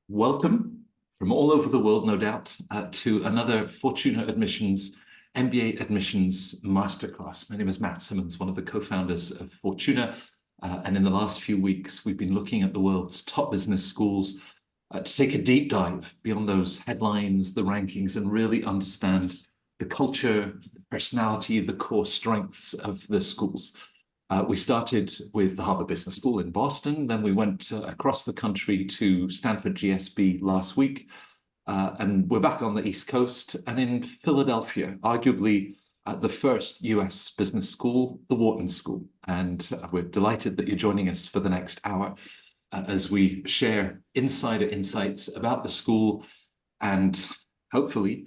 Welcome from all over the world, no doubt, to another Fortuna Admissions MBA Admissions Masterclass. My name is Matt Symonds, one of the co-founders of Fortuna. And in the last few weeks, we've been looking at the world's top business schools to take a deep dive beyond those headlines, the rankings, and really understand the culture, the personality, the core strengths of the schools. We started with the Harvard Business School in Boston, then we went across the country to Stanford GSB last week, and we're back on the East Coast and in Philadelphia, arguably the first US business school, the Wharton School. And we're delighted that you're joining us for the next hour as we share insider insights about the school and hopefully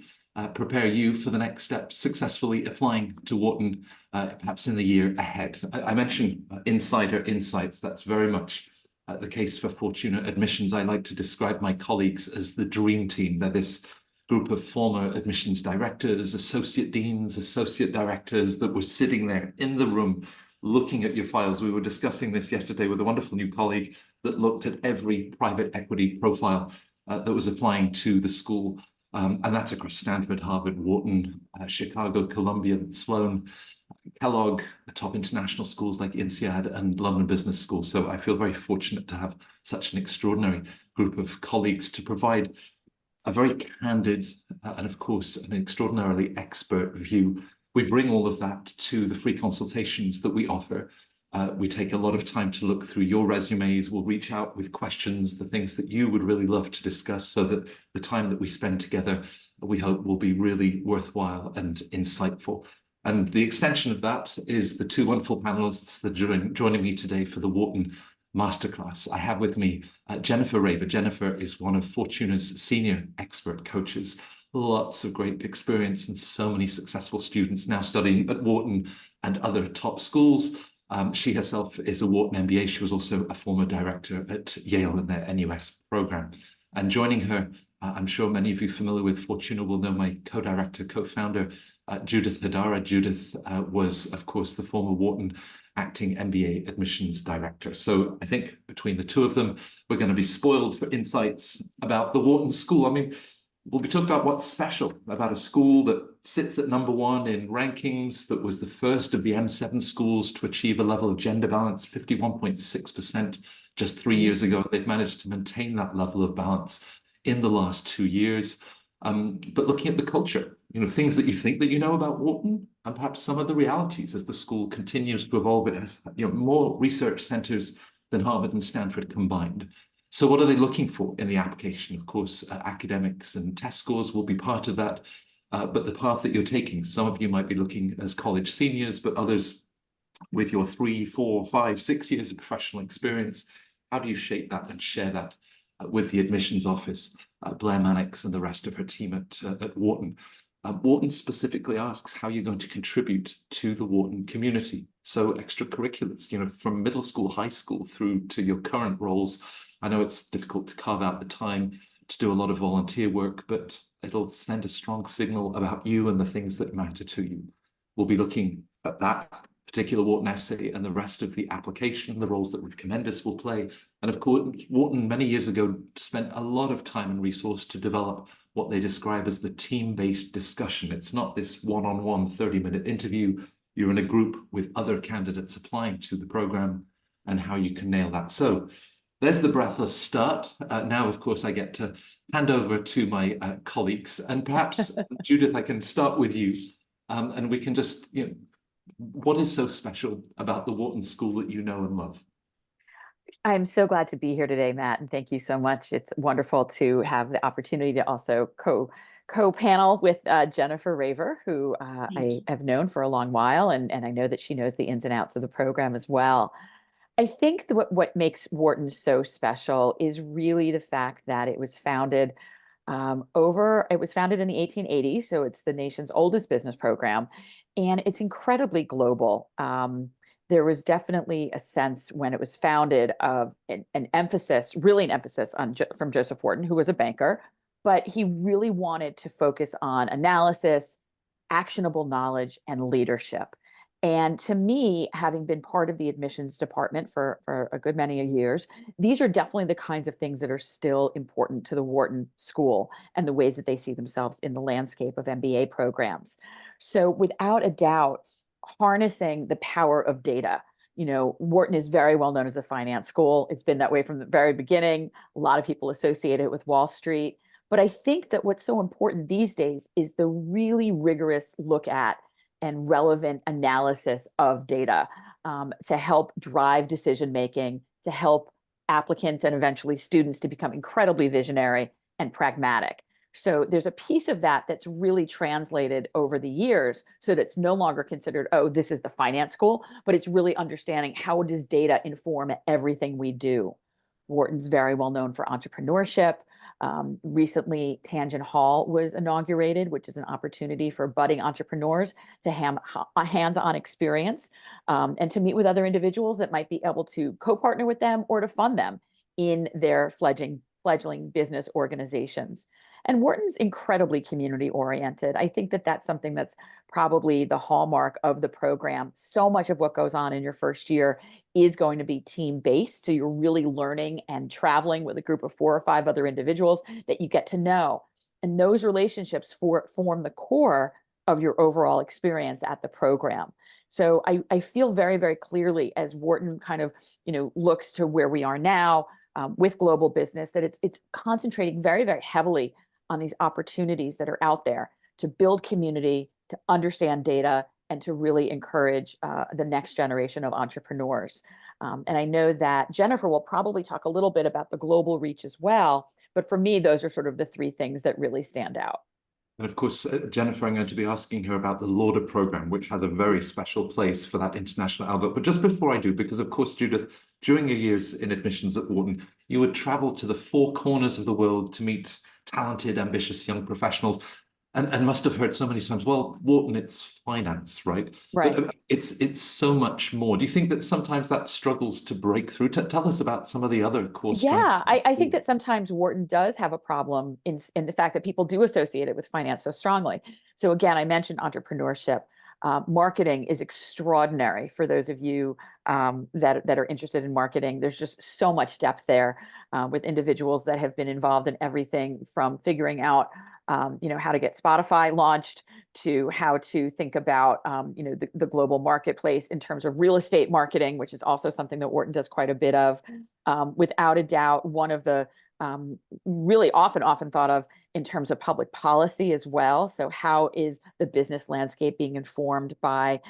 prepare you for the next step, successfully applying to Wharton, perhaps in the year ahead. I mentioned insider insights. That's very much the case for Fortuna Admissions. I like to describe my colleagues as the dream team. They're this group of former admissions directors, associate deans, associate directors that were sitting there in the room looking at your files. We were discussing this yesterday with a wonderful new colleague that looked at every private equity profile that was applying to the school. And that's across Stanford, Harvard, Wharton, Chicago, Columbia, Sloan, Kellogg, the top international schools like INSEAD and London Business School. So I feel very fortunate to have such an extraordinary group of colleagues to provide a very candid and, of course, an extraordinarily expert view. We bring all of that to the free consultations that we offer. We take a lot of time to look through your resumes. We'll reach out with questions, the things that you would really love to discuss, so that the time that we spend together, we hope will be really worthwhile and insightful. And the extension of that is the two wonderful panelists that are joining me today for the Wharton Masterclass. I have with me Jenifer Raver. Jenifer is one of Fortuna's senior expert coaches. Lots of great experience and so many successful students now studying at Wharton and other top schools. She herself is a Wharton MBA. She was also a former director at Yale in their NUS program. And joining her, I'm sure many of you familiar with Fortuna will know my co-director, co-founder, Judith Hodara. Judith was, of course, the former Wharton acting MBA Admissions Director. So I think between the two of them, we're going to be spoiled for insights about the Wharton School. I mean, we'll be talking about what's special about a school that sits at #1 in rankings, that was the first of the M7 schools to achieve a level of gender balance, 51.6% just 3 years ago. They've managed to maintain that level of balance in the last 2 years. But looking at the culture, things that you think that you know about Wharton, and perhaps some of the realities as the school continues to evolve. It has more research centers than Harvard and Stanford combined. So what are they looking for in the application? Of course, academics and test scores will be part of that, but the path that you're taking, some of you might be looking as college seniors, but others with your 3, 4, 5, 6 years of professional experience. How do you shape that and share that with the admissions office, Blair Mannix and the rest of her team at Wharton? Wharton specifically asks how you're going to contribute to the Wharton community. So extracurriculars, from middle school, high school, through to your current roles. I know it's difficult to carve out the time to do a lot of volunteer work, but it'll send a strong signal about you and the things that matter to you. We'll be looking at that particular Wharton essay and the rest of the application, the roles that recommenders will play. And of course, Wharton many years ago spent a lot of time and resource to develop what they describe as the team-based discussion. It's not this one-on-one 30-minute interview. You're in a group with other candidates applying to the program, and how you can nail that. So there's the breathless start. Now, of course, I get to hand over to my colleagues. And perhaps, Judith, I can start with you. And we can just, what is so special about the Wharton School that you know and love? I'm so glad to be here today, Matt, and thank you so much. It's wonderful to have the opportunity to also co-panel with Jenifer Raver, who I have known for a long while, and I know that she knows the ins and outs of the program as well. I think what makes Wharton so special is really the fact that it was founded in the 1880s, so it's the nation's oldest business program, and it's incredibly global. There was definitely a sense when it was founded of an emphasis on from Joseph Wharton, who was a banker, but he really wanted to focus on analysis, actionable knowledge, and leadership. And to me, having been part of the admissions department for a good many years, these are definitely the kinds of things that are still important to the Wharton School and the ways that they see themselves in the landscape of MBA programs. So without a doubt, harnessing the power of data. Wharton is very well known as a finance school. It's been that way from the very beginning. A lot of people associate it with Wall Street. But I think that what's so important these days is the really rigorous look at and relevant analysis of data to help drive decision making, to help applicants and eventually students to become incredibly visionary and pragmatic. So there's a piece of that that's really translated over the years so that it's no longer considered, oh, this is the finance school, but it's really understanding how does data inform everything we do. Wharton's very well known for entrepreneurship. Recently, Tangent Hall was inaugurated, which is an opportunity for budding entrepreneurs to have a hands-on experience and to meet with other individuals that might be able to co-partner with them or to fund them in their fledgling business organizations. And Wharton's incredibly community oriented. I think that that's something that's probably the hallmark of the program. So much of what goes on in your first year is going to be team based. So you're really learning and traveling with a group of 4 or 5 other individuals that you get to know. And those relationships form the core of your overall experience at the program. So I feel very, very clearly as Wharton kind of, looks to where we are now with global business, that it's concentrating very, very heavily on these opportunities that are out there to build community, to understand data, and to really encourage the next generation of entrepreneurs. And I know that Jenifer will probably talk a little bit about the global reach as well. But for me, those are sort of the 3 things that really stand out. And of course, Jenifer, I'm going to be asking her about the Lauder program, which has a very special place for that international outlook. But just before I do, because of course, Judith, during your years in admissions at Wharton, you would travel to the 4 corners of the world to meet talented, ambitious young professionals, and must have heard so many times, well, Wharton, it's finance, right? Right. But it's so much more. Do you think that sometimes that struggles to break through? Tell us about some of the other core strengths. Yeah, I think that sometimes Wharton does have a problem in the fact that people do associate it with finance so strongly. So again, I mentioned entrepreneurship. Marketing is extraordinary for those of you that are interested in marketing. There's just so much depth there with individuals that have been involved in everything from figuring out how to get Spotify launched to how to think about the global marketplace in terms of real estate marketing, which is also something that Wharton does quite a bit of. Without a doubt, one of the really often thought of in terms of public policy as well. So how is the business landscape being informed by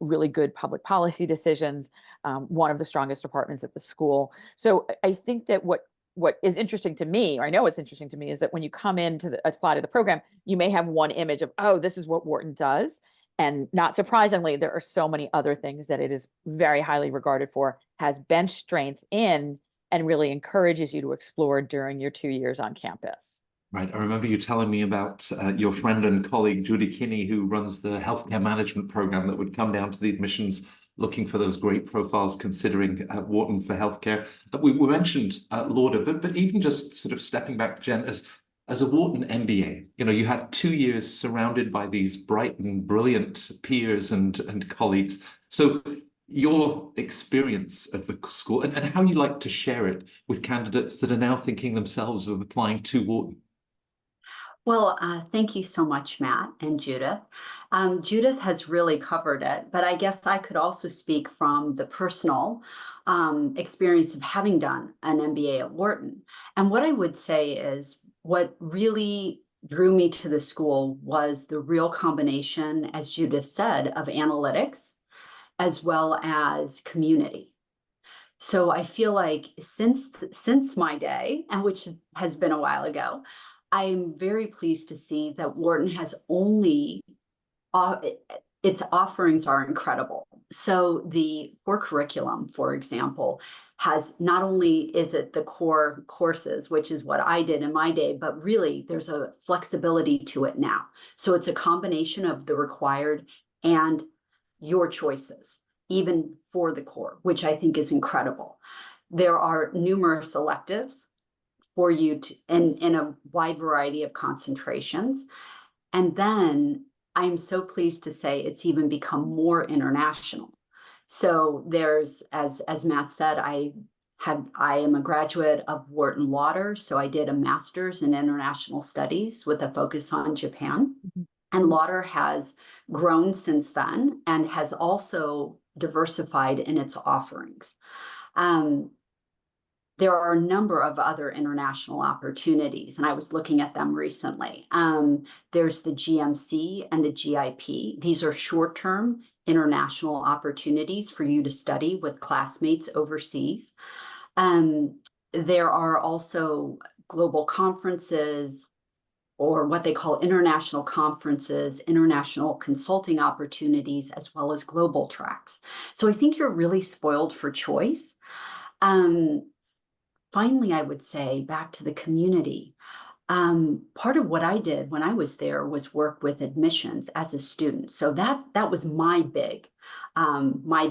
really good public policy decisions? One of the strongest departments at the school. So I think that what is interesting to me, or I know what's interesting to me, is that when you come in to apply to the program, you may have one image of, oh, this is what Wharton does. And not surprisingly, there are so many other things that it is very highly regarded for, has bench strength in, and really encourages you to explore during your 2 years on campus. Right. I remember you telling me about your friend and colleague, Judy Kinney, who runs the healthcare management program that would come down to the admissions looking for those great profiles, considering Wharton for healthcare. We mentioned Lauder, but even just sort of stepping back, Jen, as a Wharton MBA, you had 2 years surrounded by these bright and brilliant peers and colleagues. So your experience of the school and how you like to share it with candidates that are now thinking themselves of applying to Wharton. Well, thank you so much, Matt and Judith. Judith has really covered it, but I guess I could also speak from the personal experience of having done an MBA at Wharton. And what I would say is what really drew me to the school was the real combination, as Judith said, of analytics as well as community. So I feel like since my day, and which has been a while ago, I am very pleased to see that Wharton has its offerings are incredible. So the core curriculum, for example, has not only is it the core courses, which is what I did in my day, but really there's a flexibility to it now. So it's a combination of the required and your choices, even for the core, which I think is incredible. There are numerous electives for you to in a wide variety of concentrations. And then I'm so pleased to say it's even become more international. So there's, as Matt said, I am a graduate of Wharton Lauder, so I did a master's in international studies with a focus on Japan. And Lauder has grown since then and has also diversified in its offerings. There are a number of other international opportunities, and I was looking at them recently. There's the GMC and the GIP. These are short-term international opportunities for you to study with classmates overseas. There are also global conferences, or what they call international conferences, international consulting opportunities, as well as global tracks. So I think you're really spoiled for choice. Finally, I would say back to the community. Part of what I did when I was there was work with admissions as a student. So that was my big, I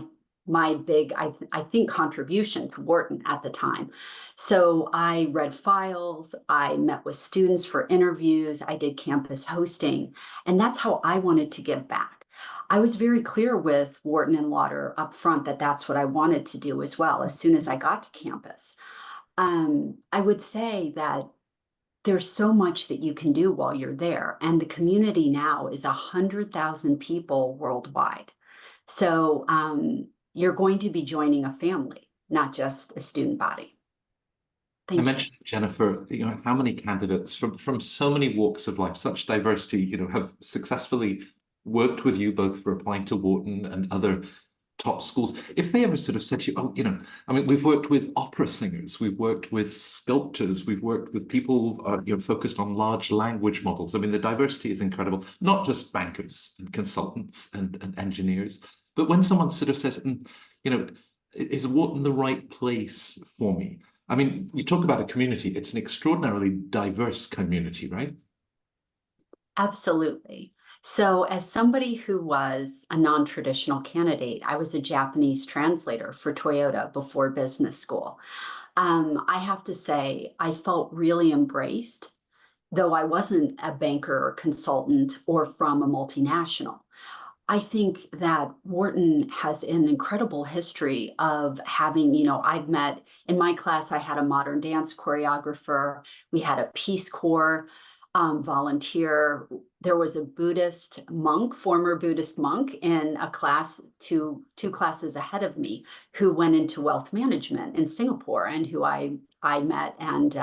think, contribution to Wharton at the time. So I read files, I met with students for interviews, I did campus hosting, and that's how I wanted to give back. I was very clear with Wharton and Lauder up front that that's what I wanted to do as well as soon as I got to campus. I would say that there's so much that you can do while you're there. And the community now is 100,000 people worldwide. So you're going to be joining a family, not just a student body. Thank I you. mentioned, Jenifer, how many candidates from so many walks of life, such diversity, have successfully worked with you both for applying to Wharton and other top schools. If they ever sort of said to you, oh, I mean, we've worked with opera singers, we've worked with sculptors, we've worked with people focused on large language models. I mean, the diversity is incredible, not just bankers and consultants and engineers, but when someone sort of says, is Wharton the right place for me? I mean, you talk about a community, it's an extraordinarily diverse community, right? Absolutely. So as somebody who was a non-traditional candidate, I was a Japanese translator for Toyota before business school. I have to say, I felt really embraced, though I wasn't a banker or consultant or from a multinational. I think that Wharton has an incredible history of having, I've met, in my class, I had a modern dance choreographer, we had a Peace Corps volunteer. There was a Buddhist monk, former Buddhist monk in a class, two classes ahead of me, who went into wealth management in Singapore and who I met and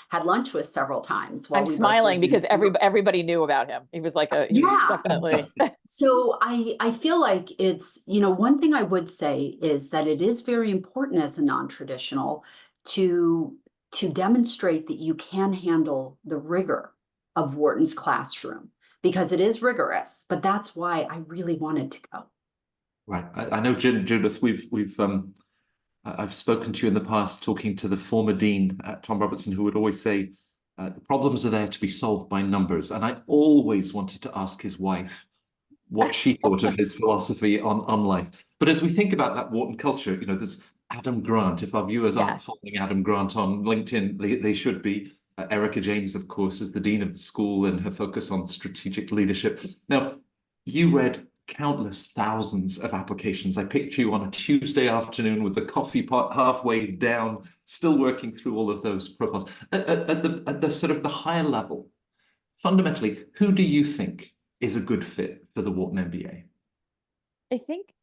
had lunch with several times. I'm smiling because everybody knew about him. He was like definitely. So I feel like it's, one thing I would say is that it is very important as a non-traditional to demonstrate that you can handle the rigor of Wharton's classroom, because it is rigorous, but that's why I really wanted to go. Right. I know, Judith, I've spoken to you in the past, talking to the former dean, Tom Robertson, who would always say, the problems are there to be solved by numbers. And I always wanted to ask his wife what she thought of his philosophy on life. But as we think about that Wharton culture, there's Adam Grant. If our viewers aren't following Adam Grant on LinkedIn, they should be. Erica James, of course, is the dean of the school and her focus on strategic leadership. Now, you read countless thousands of applications. I picked you on a Tuesday afternoon with the coffee pot halfway down, still working through all of those profiles. At the sort of the higher level, fundamentally, who do you think is a good fit for the Wharton MBA? I think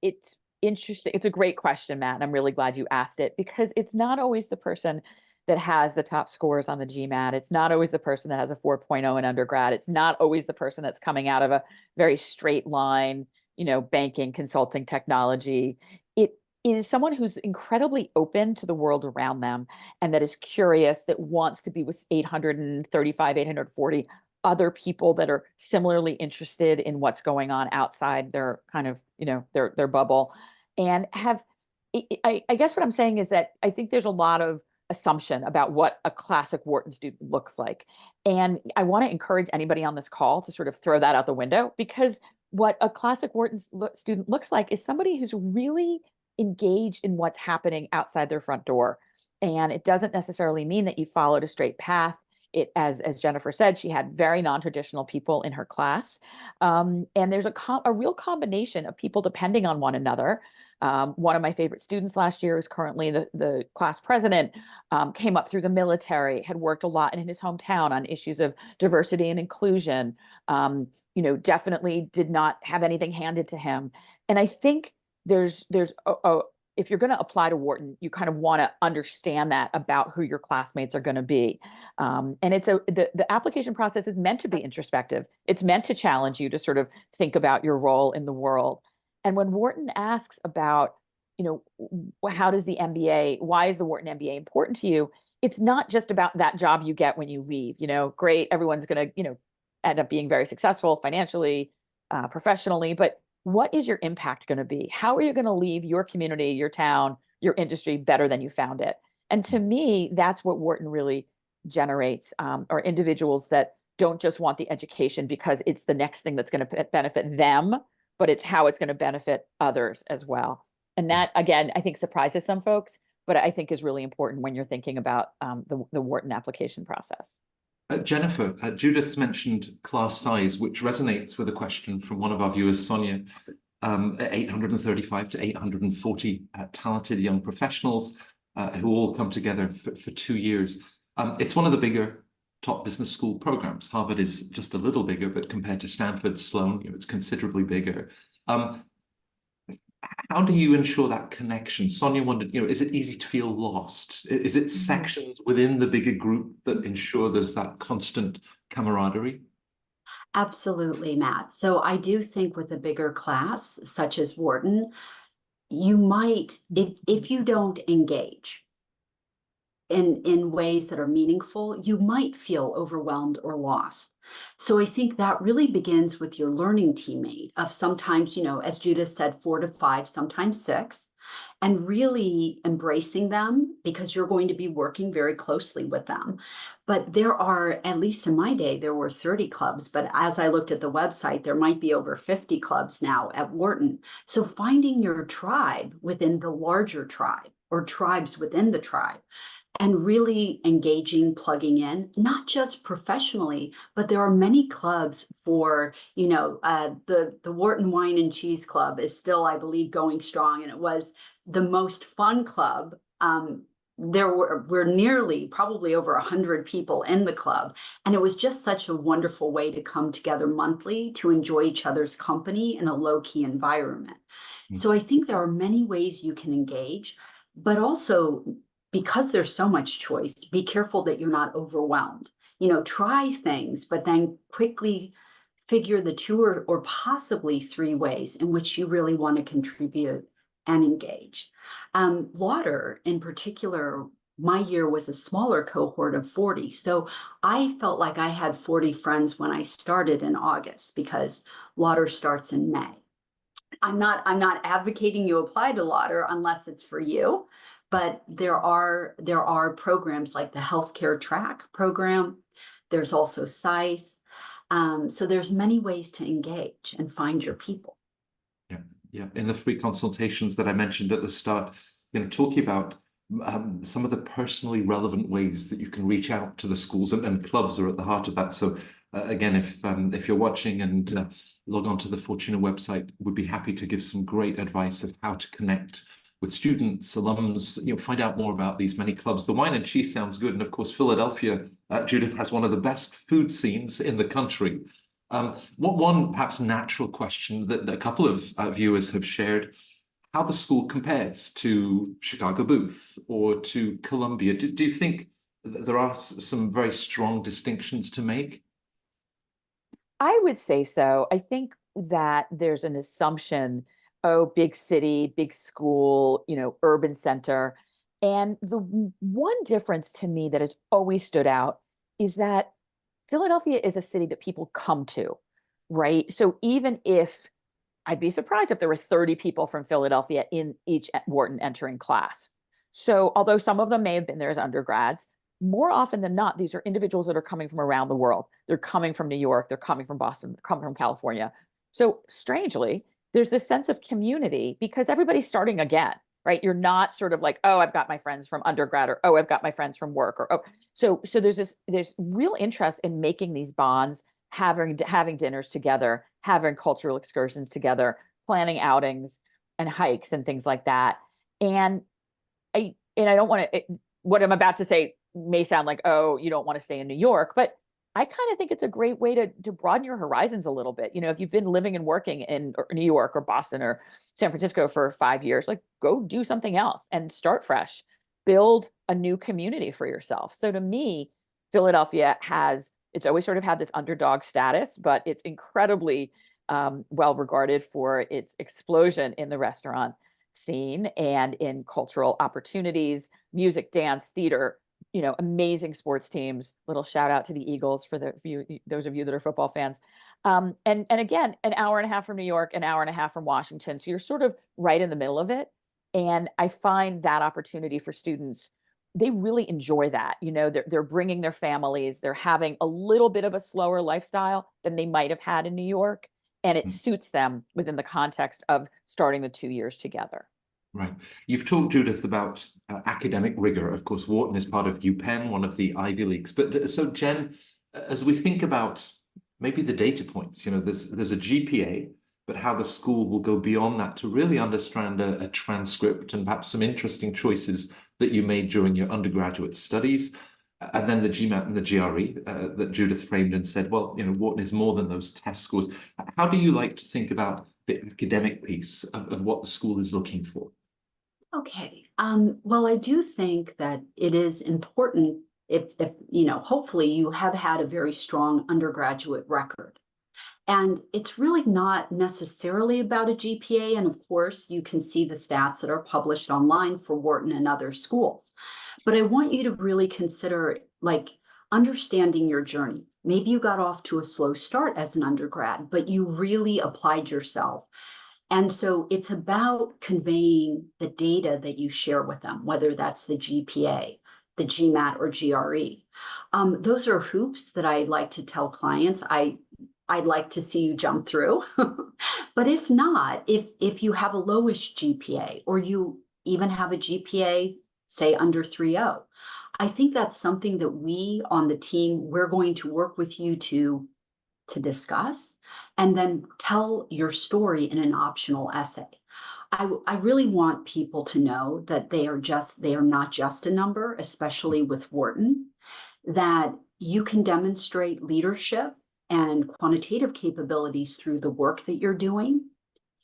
it's interesting. It's a great question, Matt, and I'm really glad you asked it, because it's not always the person that has the top scores on the GMAT. It's not always the person that has a 4.0 in undergrad. It's not always the person that's coming out of a very straight line, banking, consulting, technology. It is someone who's incredibly open to the world around them and that is curious, that wants to be with 835, 840 other people that are similarly interested in what's going on outside their kind of, their bubble. And I guess what I'm saying is that I think there's a lot of assumption about what a classic Wharton student looks like. And I want to encourage anybody on this call to sort of throw that out the window, because what a classic Wharton student looks like is somebody who's really engaged in what's happening outside their front door. And it doesn't necessarily mean that you followed a straight path. as Jenifer said, she had very non-traditional people in her class. And there's a real combination of people depending on one another. One of my favorite students last year is currently the class president, came up through the military, had worked a lot in his hometown on issues of diversity and inclusion, definitely did not have anything handed to him. And I think if you're going to apply to Wharton, you kind of want to understand that about who your classmates are going to be. And the application process is meant to be introspective. It's meant to challenge you to sort of think about your role in the world. And when Wharton asks about, why is the Wharton MBA important to you? It's not just about that job you get when you leave. Great, everyone's going to, end up being very successful financially, professionally, but what is your impact going to be? How are you going to leave your community, your town, your industry better than you found it? And to me, that's what Wharton really generates, are individuals that don't just want the education because it's the next thing that's going to benefit them, but it's how it's going to benefit others as well. And that, again, I think surprises some folks, but I think is really important when you're thinking about the Wharton application process. Jenifer, Judith's mentioned class size, which resonates with a question from one of our viewers, Sonia. 835 to 840 talented young professionals who all come together for 2 years. It's one of the bigger top business school programs. Harvard is just a little bigger, but compared to Stanford, Sloan, it's considerably bigger. How do you ensure that connection? Sonia wondered, is it easy to feel lost? Is it sections within the bigger group that ensure there's that constant camaraderie? Absolutely, Matt. So I do think with a bigger class, such as Wharton, you might, if you don't engage in ways that are meaningful, you might feel overwhelmed or lost. So I think that really begins with your learning teammate of sometimes, as Judith said, 4 to 5, sometimes 6, and really embracing them because you're going to be working very closely with them. But there are, at least in my day, there were 30 clubs, but as I looked at the website, there might be over 50 clubs now at Wharton. So finding your tribe within the larger tribe or tribes within the tribe, and really engaging, plugging in, not just professionally, but there are many clubs for, the Wharton Wine and Cheese Club is still, I believe, going strong. And it was the most fun club. There were nearly probably over 100 people in the club. And it was just such a wonderful way to come together monthly to enjoy each other's company in a low-key environment. So I think there are many ways you can engage, but also, because there's so much choice, be careful that you're not overwhelmed. Try things, but then quickly figure the 2 or possibly 3 ways in which you really want to contribute and engage. Lauder, in particular, my year was a smaller cohort of 40. So I felt like I had 40 friends when I started in August because Lauder starts in May. I'm not advocating you apply to Lauder unless it's for you. But there are programs like the healthcare track program. There's also SICE. So there's many ways to engage and find your people. Yeah. In the free consultations that I mentioned at the start, talking about some of the personally relevant ways that you can reach out to the schools, and clubs are at the heart of that. So again, if you're watching and log on to the Fortuna website, we'd be happy to give some great advice of how to connect with students, alums, find out more about these many clubs. The wine and cheese sounds good. And of course, Philadelphia, Judith, has one of the best food scenes in the country. One perhaps natural question that a couple of viewers have shared, how the school compares to Chicago Booth or to Columbia. Do you think there are some very strong distinctions to make? I would say so. I think that there's an assumption, big city, big school, urban center. And the one difference to me that has always stood out is that Philadelphia is a city that people come to, right? So even if I'd be surprised if there were 30 people from Philadelphia in each Wharton entering class. So although some of them may have been there as undergrads, more often than not, these are individuals that are coming from around the world. They're coming from New York, they're coming from Boston, they're coming from California. So strangely, there's this sense of community because everybody's starting again. right? You're not sort of like, oh, I've got my friends from undergrad, or oh, I've got my friends from work, or oh, so there's real interest in making these bonds, having dinners together, having cultural excursions together, planning outings and hikes and things like that. And I don't want to, what I'm about to say may sound like, oh, you don't want to stay in New York, but I kind of think it's a great way to broaden your horizons a little bit. You know, if you've been living and working in New York or Boston or San Francisco for 5 years, like go do something else and start fresh, build a new community for yourself. So to me, Philadelphia it's always sort of had this underdog status, but it's incredibly well regarded for its explosion in the restaurant scene and in cultural opportunities, music, dance, theater, you know, amazing sports teams. Little shout out to the Eagles for those of you that are football fans. And again, an hour and a half from New York, an hour and a half from Washington. So you're sort of right in the middle of it. And I find that opportunity for students, they really enjoy that. You know, they're bringing their families, they're having a little bit of a slower lifestyle than they might have had in New York. And it suits them within the context of starting the 2 years together. Right. You've talked, Judith, about academic rigor. Of course, Wharton is part of UPenn, one of the Ivy Leagues. But so, Jen, as we think about maybe the data points, you know, there's a GPA, but how the school will go beyond that to really understand a transcript and perhaps some interesting choices that you made during your undergraduate studies. And then the GMAT and the GRE that Judith framed and said, well, you know, Wharton is more than those test scores. How do you like to think about the academic piece of what the school is looking for? Okay. Well, I do think that it is important if you know, hopefully you have had a very strong undergraduate record. And it's really not necessarily about a GPA. And of course, you can see the stats that are published online for Wharton and other schools. But I want you to really consider like understanding your journey. Maybe you got off to a slow start as an undergrad, but you really applied yourself. And so it's about conveying the data that you share with them, whether that's the GPA, the GMAT, or GRE. Those are hoops that I like to tell clients. I'd like to see you jump through. But if not, if you have a lowish GPA or you even have a GPA, say under 3.0, I think that's something that we on the team, we're going to work with you to discuss and then tell your story in an optional essay. I really want people to know that they are not just a number, especially with Wharton, that you can demonstrate leadership and quantitative capabilities through the work that you're doing,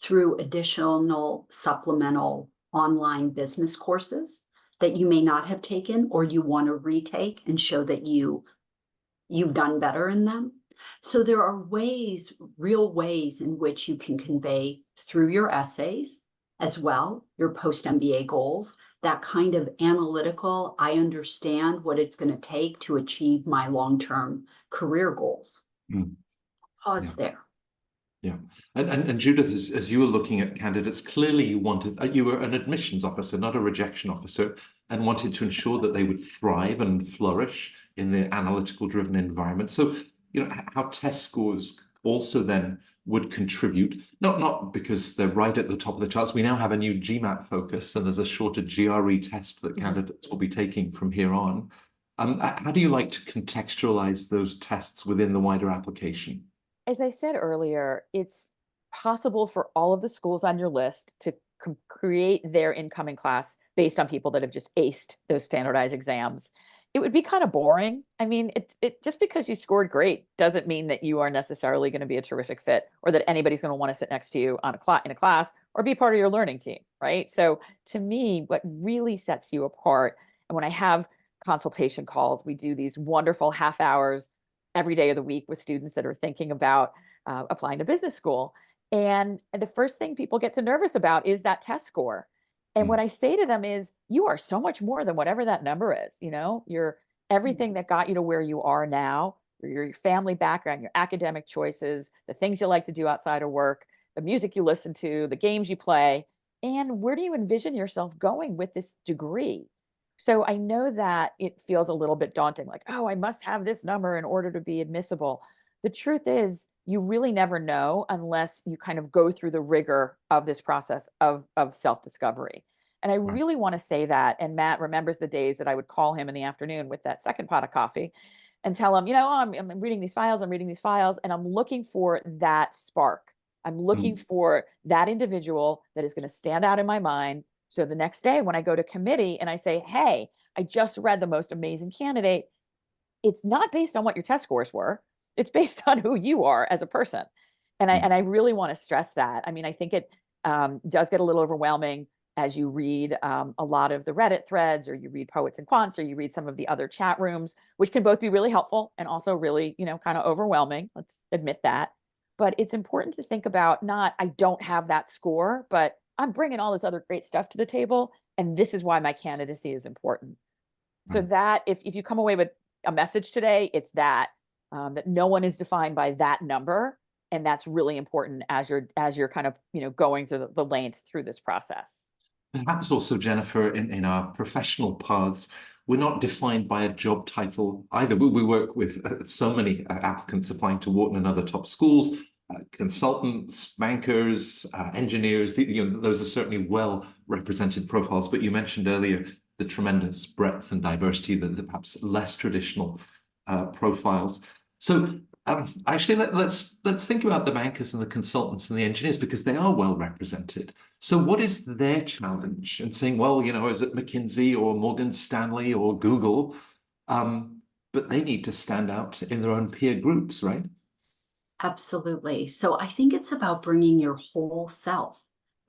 through additional supplemental online business courses that you may not have taken or you want to retake and show that you've done better in them. So there are ways, real ways in which you can convey through your essays as well, your post-MBA goals, that kind of analytical, I understand what it's going to take to achieve my long-term career goals. Pause there. Yeah. And Judith, as you were looking at candidates, clearly you were an admissions officer, not a rejection officer, and wanted to ensure that they would thrive and flourish in the analytical driven environment. So, you know, how test scores also then would contribute, not because they're right at the top of the charts. We now have a new GMAT focus and there's a shorter GRE test that candidates will be taking from here on. How do you like to contextualize those tests within the wider application? As I said earlier, it's possible for all of the schools on your list to create their incoming class based on people that have just aced those standardized exams. It would be kind of boring. I mean, it just because you scored great doesn't mean that you are necessarily going to be a terrific fit or that anybody's going to want to sit next to you in a class or be part of your learning team, right? So to me, what really sets you apart, and when I have consultation calls, we do these wonderful half hours every day of the week with students that are thinking about applying to business school. And the first thing people get nervous about is that test score. And what I say to them is, you are so much more than whatever that number is. You know, you're everything that got you to where you are now, your family background, your academic choices, the things you like to do outside of work, the music you listen to, the games you play, and where do you envision yourself going with this degree? So I know that it feels a little bit daunting, like, oh, I must have this number in order to be admissible. The truth is, you really never know unless you kind of go through the rigor of this process of self-discovery. And I Right. really want to say that. And Matt remembers the days that I would call him in the afternoon with that second pot of coffee and tell him, I'm reading these files, and I'm looking for that spark. I'm looking for that individual that is going to stand out in my mind. So the next day when I go to committee and I say, hey, I just read the most amazing candidate, it's not based on what your test scores were. It's based on who you are as a person. And I really want to stress that. I mean, I think it does get a little overwhelming as you read a lot of the Reddit threads, or you read Poets and Quants, or you read some of the other chat rooms, which can both be really helpful and also really, kind of overwhelming. Let's admit that. But it's important to think about not, I don't have that score, but I'm bringing all this other great stuff to the table. And this is why my candidacy is important. So that if you come away with a message today, it's that no one is defined by that number. And that's really important as you're kind of, going through the length through this process. Perhaps also, Jenifer, in our professional paths, we're not defined by a job title either. We work with so many applicants applying to Wharton and other top schools, consultants, bankers, engineers. Those are certainly well represented profiles. But you mentioned earlier the tremendous breadth and diversity, the perhaps less traditional profiles. So actually, let's think about the bankers and the consultants and the engineers, because they are well represented. So what is their challenge in saying, well, is it McKinsey or Morgan Stanley or Google? But they need to stand out in their own peer groups, right? Absolutely. So I think it's about bringing your whole self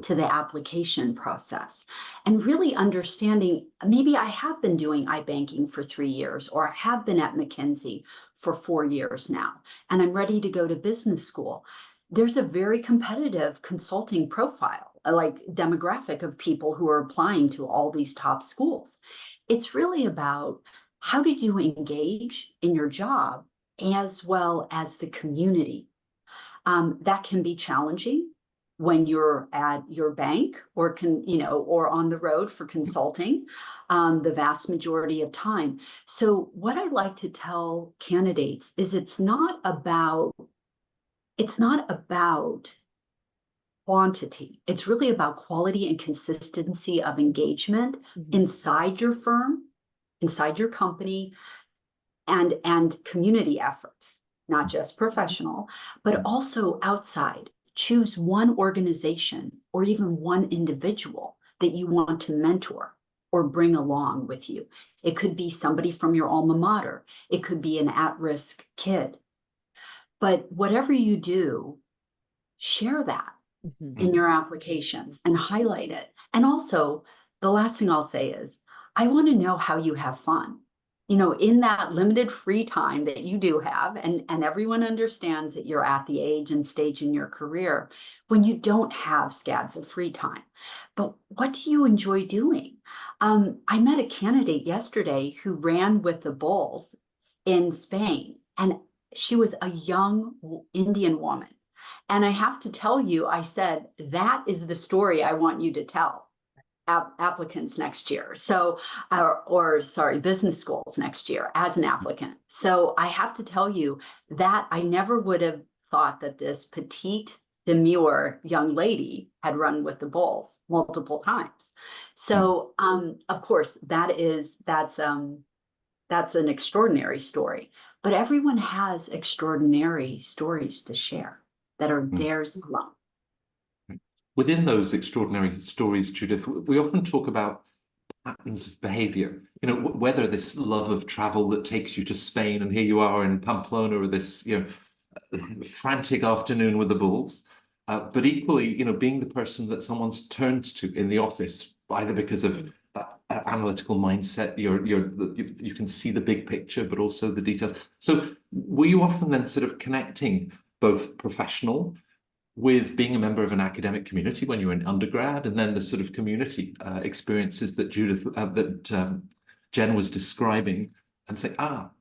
to the application process and really understanding, maybe I have been doing iBanking for 3 years, or I have been at McKinsey for 4 years now, and I'm ready to go to business school. There's a very competitive consulting profile, like demographic of people who are applying to all these top schools. It's really about how did you engage in your job as well as the community. That can be challenging when you're at your bank or or on the road for consulting, the vast majority of time. So what I like to tell candidates is it's not about quantity. It's really about quality and consistency of engagement inside your firm, inside your company, and community efforts, not just professional, but also outside. Choose one organization or even one individual that you want to mentor or bring along with you. It could be somebody from your alma mater. It could be an at-risk kid. But whatever you do, share that in your applications and highlight it. And also, the last thing I'll say is, I want to know how you have fun. In that limited free time that you do have, and everyone understands that you're at the age and stage in your career when you don't have scads of free time. But what do you enjoy doing? I met a candidate yesterday who ran with the Bulls in Spain, and she was a young Indian woman. And I have to tell you, I said, that is the story I want you to tell applicants next year. So, business schools next year as an applicant. So I have to tell you that I never would have thought that this petite, demure young lady had run with the Bulls multiple times. So, of course, that's an extraordinary story. But everyone has extraordinary stories to share that are theirs alone. Within those extraordinary stories, Judith, we often talk about patterns of behavior, whether this love of travel that takes you to Spain and here you are in Pamplona, or this, frantic afternoon with the Bulls, but equally, being the person that someone turns to in the office, either because of that analytical mindset, you can see the big picture, but also the details. So were you often then sort of connecting both professional with being a member of an academic community when you were in undergrad, and then the sort of community experiences that Jen was describing, and say,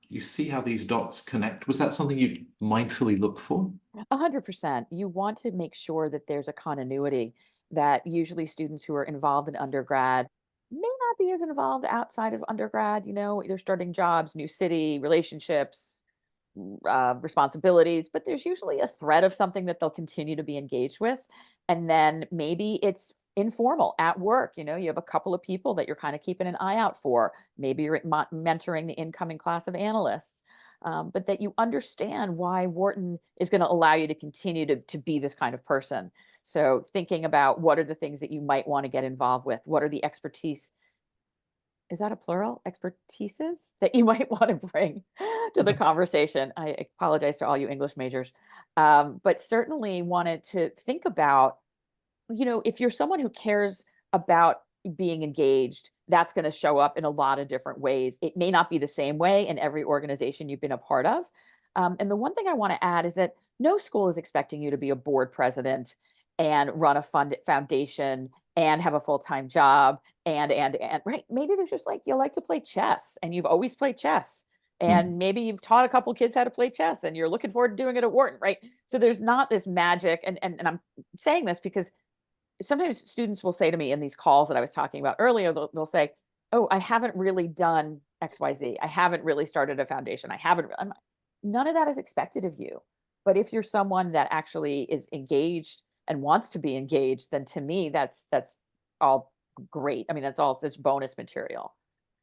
you see how these dots connect? Was that something you'd mindfully look for? 100%. You want to make sure that there's a continuity, that usually students who are involved in undergrad may not be as involved outside of undergrad. They're starting jobs, new city, relationships, responsibilities, but there's usually a thread of something that they'll continue to be engaged with. And then maybe it's informal at work. You have a couple of people that you're kind of keeping an eye out for. Maybe you're mentoring the incoming class of analysts, but that you understand why Wharton is going to allow you to continue to be this kind of person. So thinking about what are the things that you might want to get involved with? What are the expertise? Is that a plural? Expertises that you might want to bring to the conversation. I apologize to all you English majors, but certainly wanted to think about, if you're someone who cares about being engaged, that's going to show up in a lot of different ways. It may not be the same way in every organization you've been a part of. And the one thing I want to add is that no school is expecting you to be a board president and run a foundation and have a full-time job and right. Maybe there's just you like to play chess and you've always played chess. And maybe you've taught a couple kids how to play chess and you're looking forward to doing it at Wharton, right? So there's not this magic. And I'm saying this because sometimes students will say to me in these calls that I was talking about earlier, they'll say, oh, I haven't really done XYZ. I haven't really started a foundation. None of that is expected of you. But if you're someone that actually is engaged and wants to be engaged, then to me, that's all great. I mean, that's all such bonus material.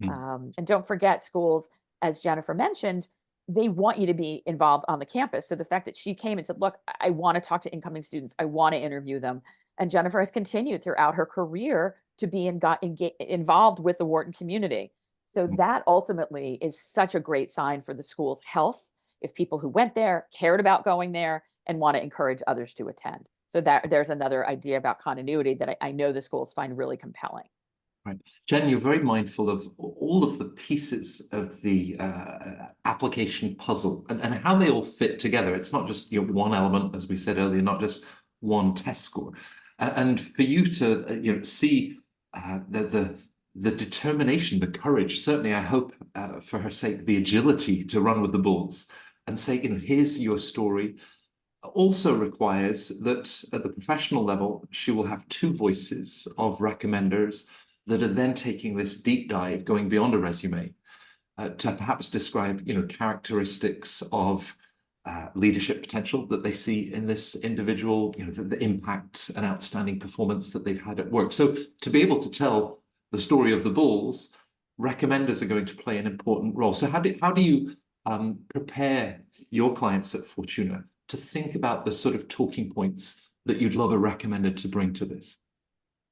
And don't forget, schools, as Jenifer mentioned, they want you to be involved on the campus. So the fact that she came and said, look, I want to talk to incoming students. I want to interview them. And Jenifer has continued throughout her career to be involved with the Wharton community. So that ultimately is such a great sign for the school's health if people who went there cared about going there and want to encourage others to attend. So there's another idea about continuity that I know the schools find really compelling. Right. Jen, you're very mindful of all of the pieces of the application puzzle and how they all fit together. It's not just one element, as we said earlier, not just one test score. And for you to see the determination, the courage, certainly I hope for her sake, the agility to run with the bulls and say, here's your story, also requires that at the professional level, she will have two voices of recommenders that are then taking this deep dive, going beyond a resume, to perhaps describe, characteristics of leadership potential that they see in this individual, the impact and outstanding performance that they've had at work. So to be able to tell the story of the bulls, recommenders are going to play an important role. So how do you prepare your clients at Fortuna to think about the sort of talking points that you'd love a recommender to bring to this?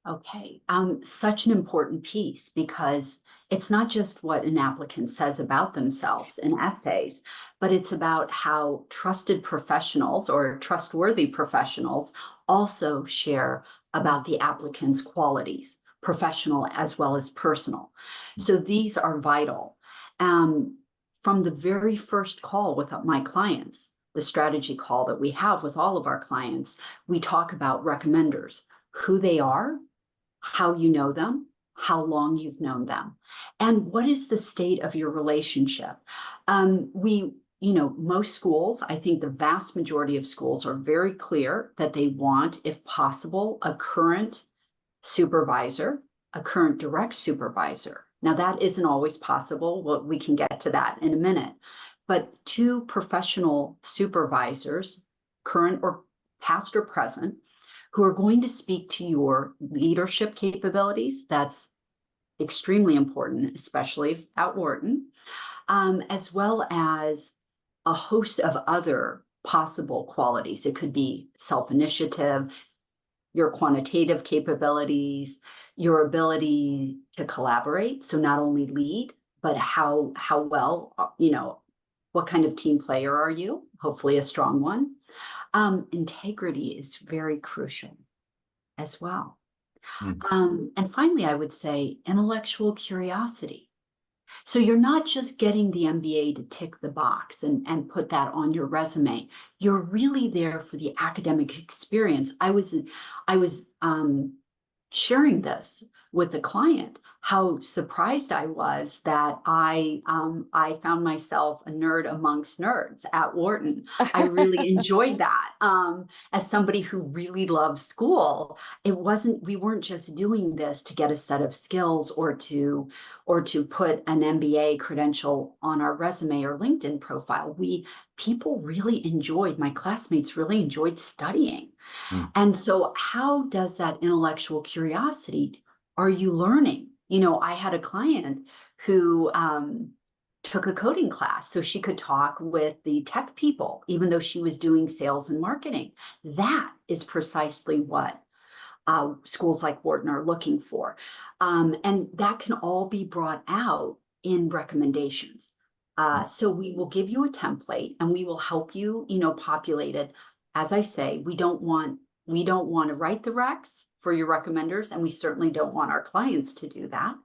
Okay, such an important piece because it's not just what an applicant says about themselves in essays, but it's about how trusted professionals or trustworthy professionals also share about the applicant's qualities, professional as well as personal. So these are vital. From the very first call with my clients, the strategy call that we have with all of our clients, we talk about recommenders, who they are, how you know them, how long you've known them, and what is the state of your relationship. Most schools, I think the vast majority of schools are very clear that they want, if possible, a current supervisor, a current direct supervisor. Now, that isn't always possible. Well, we can get to that in a minute. But two professional supervisors, current or past or present, who are going to speak to your leadership capabilities. That's extremely important, especially at Wharton, as well as a host of other possible qualities. It could be self-initiative, your quantitative capabilities, your ability to collaborate. So not only lead, but how well, what kind of team player are you? Hopefully a strong one. Integrity is very crucial as well. And finally, I would say intellectual curiosity. So you're not just getting the MBA to tick the box and put that on your resume. You're really there for the academic experience. I was sharing this with a client how surprised I was that I found myself a nerd amongst nerds at Wharton. I really enjoyed that. As somebody who really loves school, we weren't just doing this to get a set of skills or to put an MBA credential on our resume or LinkedIn profile. My classmates really enjoyed studying. And so how does that intellectual curiosity, are you learning? I had a client who took a coding class so she could talk with the tech people, even though she was doing sales and marketing. That is precisely what schools like Wharton are looking for. And that can all be brought out in recommendations. So we will give you a template and we will help you, populate it. As I say, we don't want to write the recs for your recommenders, and we certainly don't want our clients to do that.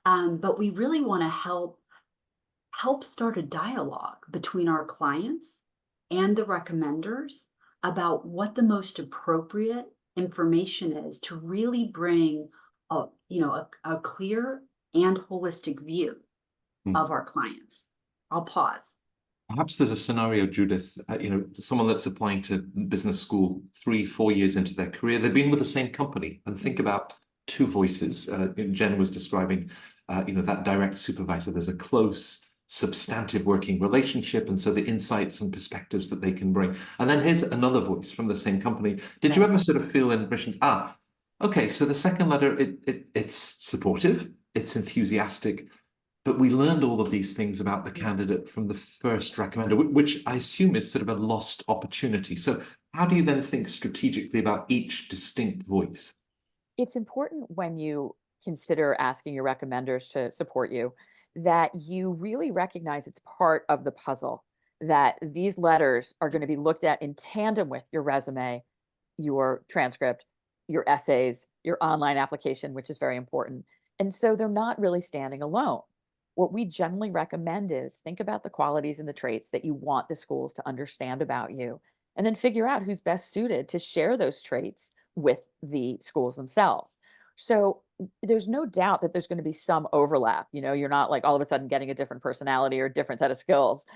But we really want to help start a dialogue between our clients and the recommenders about what the most appropriate information is to really bring a clear and holistic view of our clients. I'll pause. Perhaps there's a scenario, Judith, someone that's applying to business school 3-4 years into their career. They've been with the same company, and think about two voices. Jen was describing, that direct supervisor. There's a close, substantive working relationship, and so the insights and perspectives that they can bring. And then here's another voice from the same company. Did you ever sort of feel in admissions, okay, so the second letter, it's supportive, it's enthusiastic, but we learned all of these things about the candidate from the first recommender, which I assume is sort of a lost opportunity. So how do you then think strategically about each distinct voice? It's important when you consider asking your recommenders to support you that you really recognize it's part of the puzzle, that these letters are going to be looked at in tandem with your resume, your transcript, your essays, your online application, which is very important. And so they're not really standing alone. What we generally recommend is think about the qualities and the traits that you want the schools to understand about you, and then figure out who's best suited to share those traits with the schools themselves. So there's no doubt that there's going to be some overlap. You're not like all of a sudden getting a different personality or a different set of skills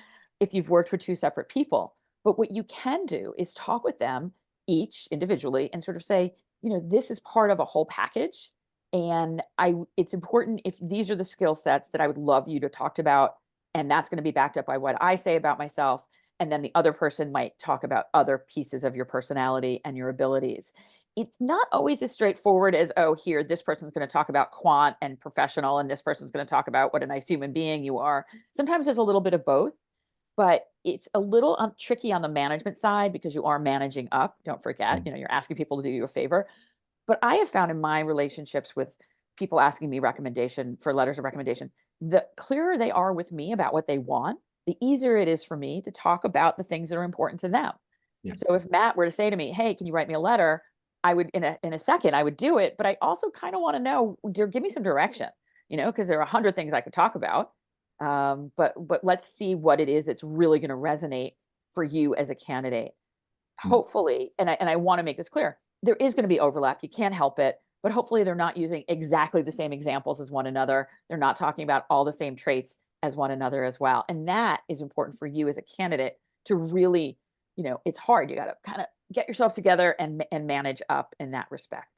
if you've worked for two separate people. But what you can do is talk with them each individually and sort of say, this is part of a whole package. And it's important if these are the skill sets that I would love you to talk about, and that's going to be backed up by what I say about myself. And then the other person might talk about other pieces of your personality and your abilities. It's not always as straightforward as, here, this person's going to talk about quant and professional, and this person's going to talk about what a nice human being you are. Sometimes there's a little bit of both, but it's a little tricky on the management side because you are managing up. Don't forget, you're asking people to do you a favor. But I have found in my relationships with people asking me letters of recommendation, the clearer they are with me about what they want, the easier it is for me to talk about the things that are important to them. Yeah. So if Matt were to say to me, hey, can you write me a letter? I would, in a second, I would do it. But I also kind of want to know, give me some direction, because there are 100 things I could talk about. But let's see what it is that's really going to resonate for you as a candidate. Hopefully, and I want to make this clear, there is going to be overlap. You can't help it, but hopefully they're not using exactly the same examples as one another. They're not talking about all the same traits as one another as well. And that is important for you as a candidate to really, it's hard. You got to kind of get yourself together and manage up in that respect.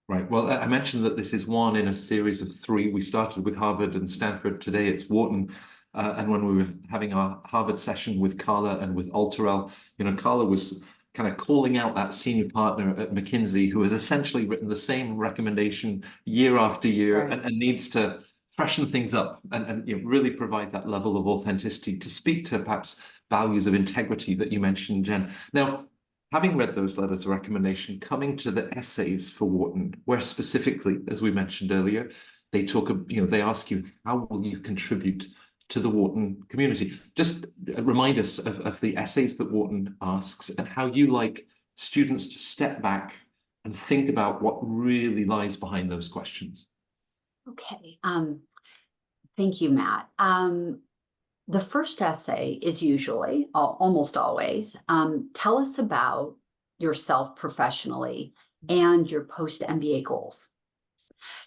Right. Well, I mentioned that this is one in a series of 3. We started with Harvard and Stanford. Today it's Wharton. And when we were having our Harvard session with Carla and with Alterel, Carla was kind of calling out that senior partner at McKinsey who has essentially written the same recommendation year after year, right, and needs to freshen things up and really provide that level of authenticity to speak to perhaps values of integrity that you mentioned, Jen. Now, having read those letters of recommendation, coming to the essays for Wharton, where specifically, as we mentioned earlier, they they ask you, how will you contribute to the Wharton community? Just remind us of the essays that Wharton asks and how you like students to step back and think about what really lies behind those questions. Okay. Thank you, Matt. The first essay is usually, almost always, tell us about yourself professionally and your post-MBA goals.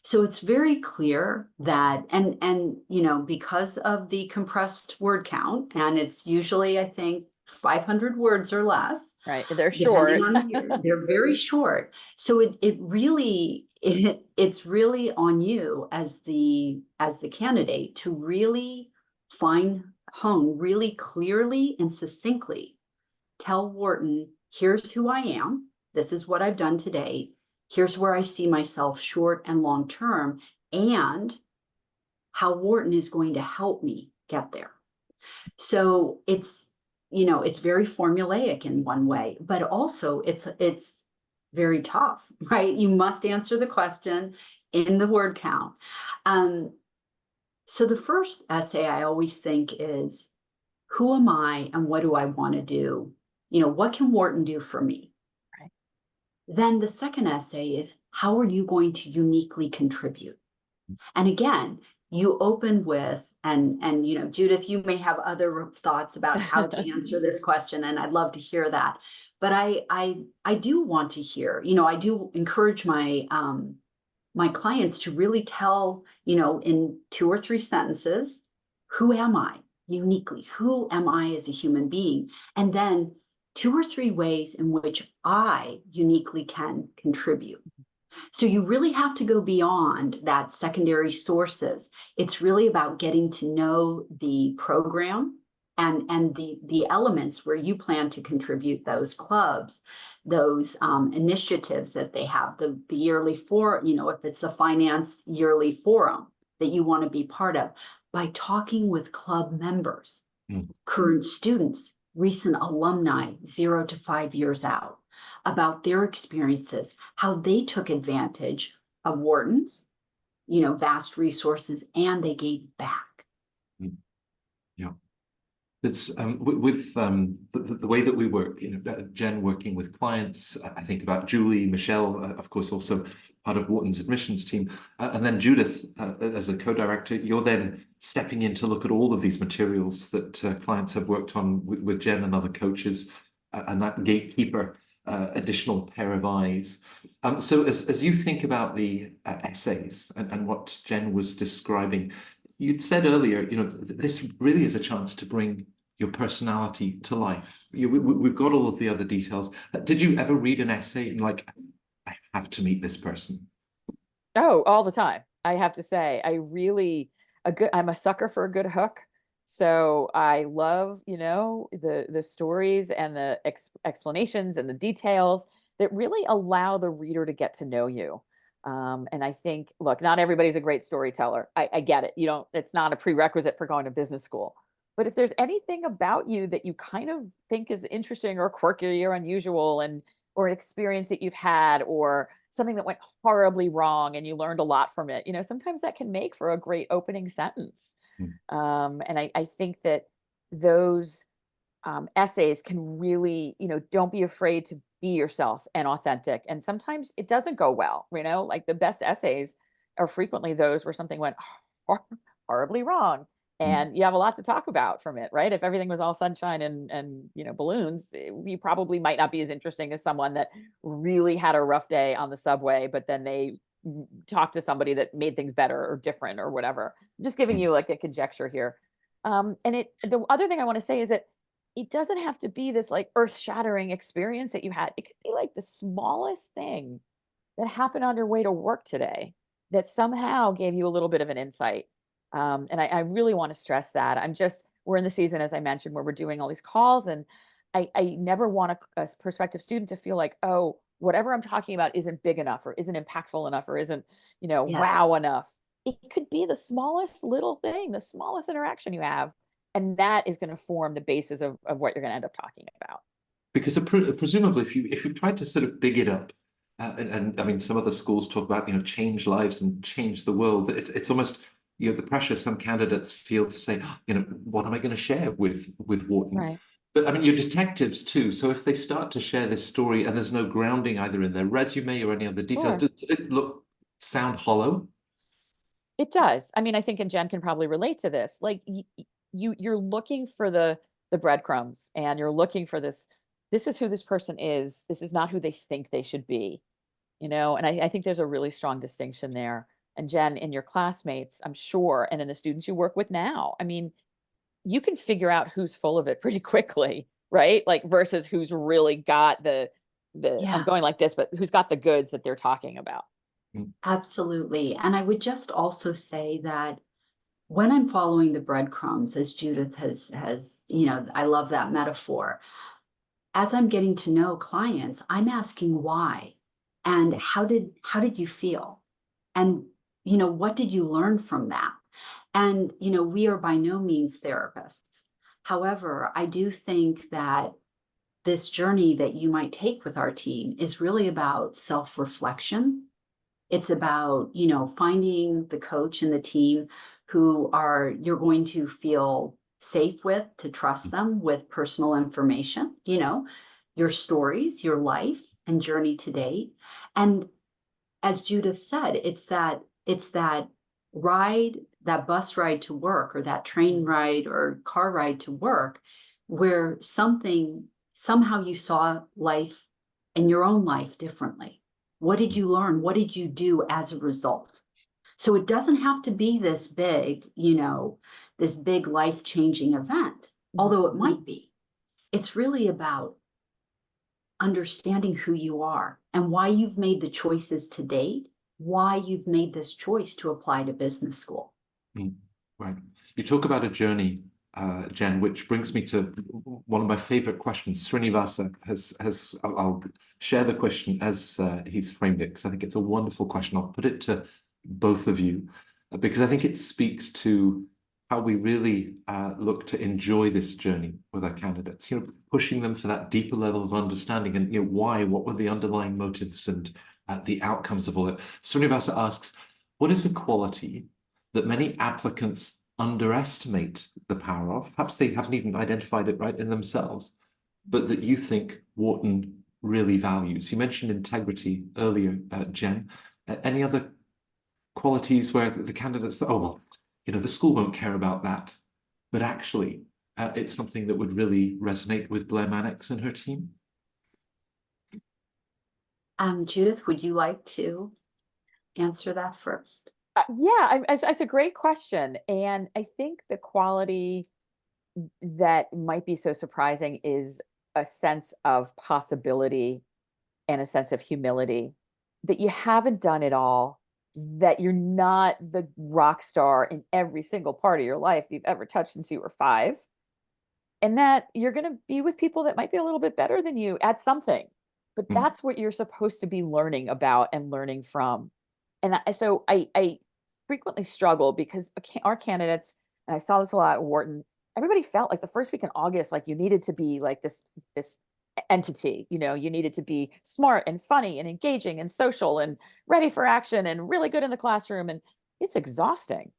So it's very clear that, and you know, because of the compressed word count, and it's usually, I think, 500 words or less, Right. They're depending short. on the year, they're very short. So it's really on you as the candidate to really hone really clearly and succinctly tell Wharton, here's who I am. This is what I've done today. Here's where I see myself short and long term, and how Wharton is going to help me get there. So it's, you know, it's very formulaic in one way, but also it's very tough, right? You must answer the question in the word count. So the first essay I always think is, who am I and what do I want to do? You know, what can Wharton do for me? Right. Then the second essay is, how are you going to uniquely contribute? And again, you open with, and you know, Judith, you may have other thoughts about how to answer this question, and I'd love to hear that. But I do want to hear, you know, I do encourage my my clients to really tell, you know, in 2 or 3 sentences, who am I uniquely? Who am I as a human being? And then 2 or 3 ways in which I uniquely can contribute. So you really have to go beyond that secondary sources. It's really about getting to know the program and the elements where you plan to contribute, those clubs, those initiatives that they have, the yearly forum, you know, if it's the finance yearly forum that you want to be part of, by talking with club members, current students, recent alumni, 0 to 5 years out, about their experiences, how they took advantage of Wharton's, you know, vast resources, and they gave back. Yeah. It's with the way that we work, you know, Jen working with clients. I think about Julie, Michelle, of course, also part of Wharton's admissions team, and then Judith as a co-director. You're then stepping in to look at all of these materials that clients have worked on with Jen and other coaches, and that gatekeeper, additional pair of eyes. So as you think about the essays and what Jen was describing, you'd said earlier, you know, this really is a chance to bring your personality to life. We've got all of the other details. Did you ever read an essay and like, I have to meet this person? Oh, all the time. I have to say, I'm a sucker for a good hook. So I love, you know, the stories and the explanations and the details that really allow the reader to get to know you. And I think, look, not everybody's a great storyteller. I get it. It's not a prerequisite for going to business school. But if there's anything about you that you kind of think is interesting or quirky or unusual, or an experience that you've had, or something that went horribly wrong and you learned a lot from it, you know, sometimes that can make for a great opening sentence. And I think that those essays can really, you know, don't be afraid to be yourself and authentic. And sometimes it doesn't go well, you know, like the best essays are frequently those where something went horribly wrong. And you have a lot to talk about from it, right? If everything was all sunshine and you know, balloons, you probably might not be as interesting as someone that really had a rough day on the subway, but then they talked to somebody that made things better or different or whatever. I'm just giving you like a conjecture here. And the other thing I want to say is that it doesn't have to be this like earth-shattering experience that you had. It could be like the smallest thing that happened on your way to work today that somehow gave you a little bit of an insight. And I really want to stress that. We're in the season, as I mentioned, where we're doing all these calls, and I never want a prospective student to feel like, oh, whatever I'm talking about isn't big enough or isn't impactful enough or isn't, you know, wow enough. It could be the smallest little thing, the smallest interaction you have. And that is going to form the basis of what you're going to end up talking about. Because presumably, if you tried to sort of big it up, and I mean, some of the schools talk about, you know, change lives and change the world. It's almost, you know, the pressure some candidates feel to say, "Oh, you know, what am I going to share with Wharton?" Right. But I mean, you're detectives too. So if they start to share this story and there's no grounding either in their resume or any other details, Sure. does it sound hollow? It does. I mean, I think, and Jen can probably relate to this. Like you're looking for the breadcrumbs, and you're looking for this. This is who this person is. This is not who they think they should be. you know, and I think there's a really strong distinction there. And Jen, in your classmates, I'm sure, and in the students you work with now, I mean, you can figure out who's full of it pretty quickly, right? Like versus who's really got the I'm going like this, but who's got the goods that they're talking about. Absolutely. And I would just also say that when I'm following the breadcrumbs, as Judith has, you know, I love that metaphor. As I'm getting to know clients, I'm asking why and how did you feel? And, you know, what did you learn from that? And, you know, we are by no means therapists. However, I do think that this journey that you might take with our team is really about self-reflection. It's about, you know, finding the coach and the team who are you're going to feel safe with, to trust them with personal information, you know, your stories, your life and journey to date. And as Judith said, it's that ride, that bus ride to work or that train ride or car ride to work where somehow you saw life and your own life differently. What did you learn? What did you do as a result? So it doesn't have to be this big, you know, this big life-changing event, although it might be. It's really about understanding who you are and why you've made the choices to date, why you've made this choice to apply to business school. Right. You talk about a journey, Jen, which brings me to one of my favorite questions. Srinivasa I'll share the question as he's framed it, because I think it's a wonderful question. I'll put it to both of you, because I think it speaks to how we really look to enjoy this journey with our candidates, you know, pushing them for that deeper level of understanding and, you know, what were the underlying motives and the outcomes of all it. Srinivasa asks, what is a quality that many applicants underestimate the power of? Perhaps they haven't even identified it right in themselves, but that you think Wharton really values. You mentioned integrity earlier, Jen. Any other qualities where the candidates, oh, well, you know, the school won't care about that, but actually it's something that would really resonate with Blair Mannix and her team? Judith, would you like to answer that first? Yeah, it's a great question. And I think the quality that might be so surprising is a sense of possibility and a sense of humility, that you haven't done it all, that you're not the rock star in every single part of your life you've ever touched since you were 5, and that you're going to be with people that might be a little bit better than you at something. But that's what you're supposed to be learning about and learning from. And so I frequently struggle because our candidates, and I saw this a lot at Wharton, everybody felt like the first week in August, like you needed to be like this entity, you know, you needed to be smart and funny and engaging and social and ready for action and really good in the classroom. And it's exhausting.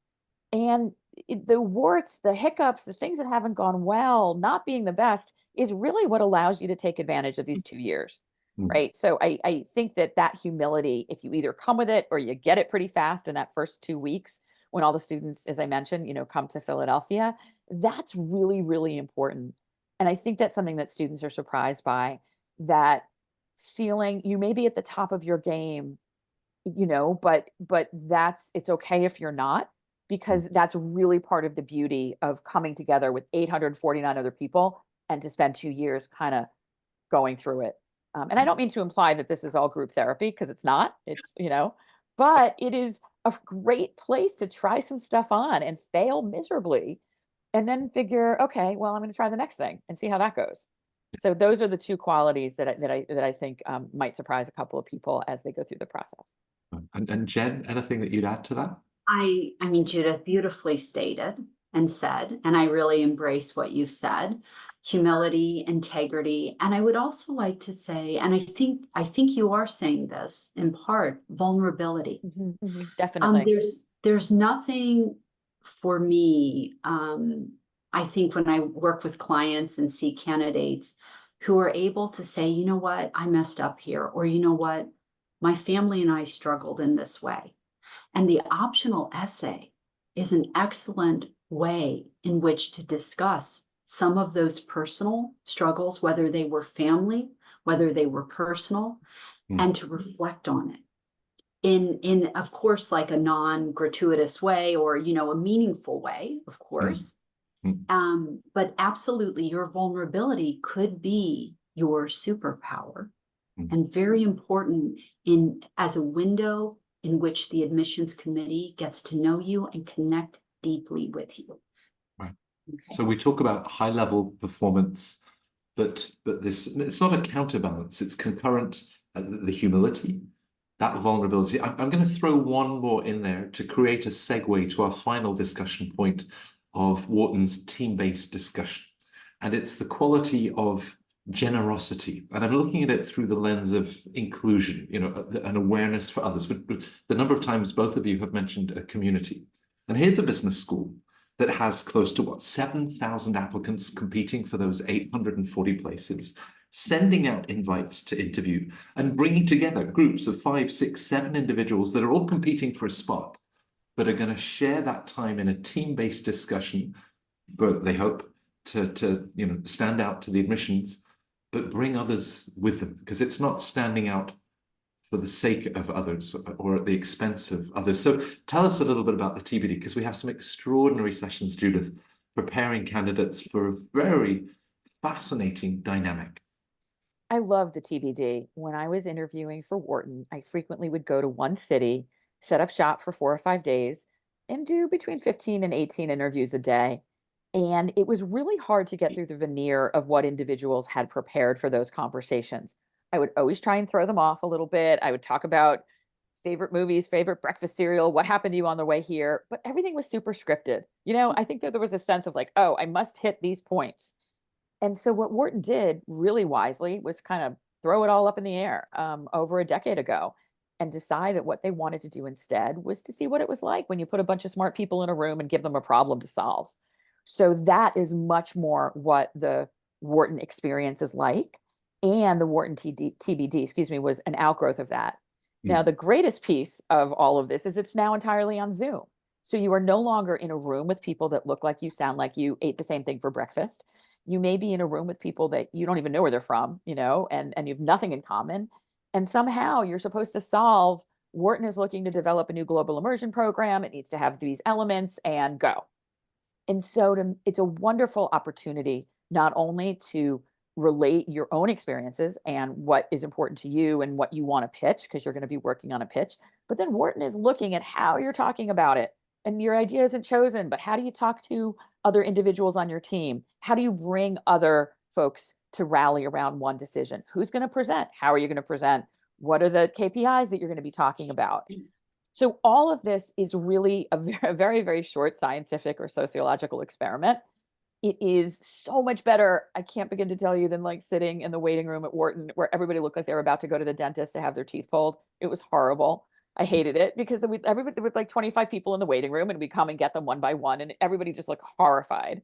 And the warts, the hiccups, the things that haven't gone well, not being the best is really what allows you to take advantage of these 2 years. Right. So I think that humility, if you either come with it or you get it pretty fast in that first 2 weeks, when all the students, as I mentioned, you know, come to Philadelphia, that's really, really important. And I think that's something that students are surprised by, that feeling you may be at the top of your game, you know, but it's okay if you're not, because that's really part of the beauty of coming together with 849 other people and to spend 2 years kind of going through it. And I don't mean to imply that this is all group therapy, because it's not, it's, you know, but it is a great place to try some stuff on and fail miserably and then figure, okay, well, I'm going to try the next thing and see how that goes. So those are the 2 qualities that I think might surprise a couple of people as they go through the process. And Jen, anything that you'd add to that? I mean, Judith, beautifully stated and said, and I really embrace what you've said. Humility, integrity, and I would also like to say, and I think you are saying this in part, vulnerability. Definitely. There's nothing for me. I think when I work with clients and see candidates who are able to say, you know what, I messed up here, or you know what, my family and I struggled in this way. And the optional essay is an excellent way in which to discuss some of those personal struggles, whether they were family, whether they were personal, and to reflect on it in of course, like a non-gratuitous way, or, a meaningful way, of course. But absolutely, your vulnerability could be your superpower, and very important as a window in which the admissions committee gets to know you and connect deeply with you. Right. Okay. So we talk about high level performance, but it's not a counterbalance, it's concurrent, the humility, that vulnerability. I'm going to throw one more in there to create a segue to our final discussion point of Wharton's team-based discussion. And it's the quality of generosity. And I'm looking at it through the lens of inclusion, an awareness for others. But the number of times both of you have mentioned a community. And here's a business school that has close to 7,000 applicants competing for those 840 places, sending out invites to interview and bringing together groups of 5, 6, 7 individuals that are all competing for a spot, but are going to share that time in a team-based discussion, but they hope to stand out to the admissions, but bring others with them, because it's not standing out for the sake of others or at the expense of others. So tell us a little bit about the TBD, because we have some extraordinary sessions, Judith, preparing candidates for a very fascinating dynamic. I love the TBD. When I was interviewing for Wharton, I frequently would go to one city, set up shop for 4 or 5 days, and do between 15 and 18 interviews a day. And it was really hard to get through the veneer of what individuals had prepared for those conversations. I would always try and throw them off a little bit. I would talk about favorite movies, favorite breakfast cereal, what happened to you on the way here, but everything was super scripted. I think that there was a sense of like, oh, I must hit these points. And so what Wharton did really wisely was kind of throw it all up in the air over a decade ago and decide that what they wanted to do instead was to see what it was like when you put a bunch of smart people in a room and give them a problem to solve. So that is much more what the Wharton experience is like. And the Wharton TBD, was an outgrowth of that. Now, the greatest piece of all of this is it's now entirely on Zoom. So you are no longer in a room with people that look like you, sound like you, ate the same thing for breakfast. You may be in a room with people that you don't even know where they're from, and you have nothing in common. And somehow you're supposed to solve, Wharton is looking to develop a new global immersion program. It needs to have these elements and go. And so it's a wonderful opportunity, not only to relate your own experiences and what is important to you and what you want to pitch, because you're going to be working on a pitch, but then Wharton is looking at how you're talking about it. And your idea isn't chosen, but how do you talk to other individuals on your team? How do you bring other folks to rally around one decision? Who's going to present? How are you going to present? What are the KPIs that you're going to be talking about? So all of this is really a very, very short scientific or sociological experiment. It is so much better, I can't begin to tell you, than like sitting in the waiting room at Wharton where everybody looked like they were about to go to the dentist to have their teeth pulled. It was horrible. I hated it because everybody, there were like 25 people in the waiting room and we come and get them one by one and everybody just looked horrified.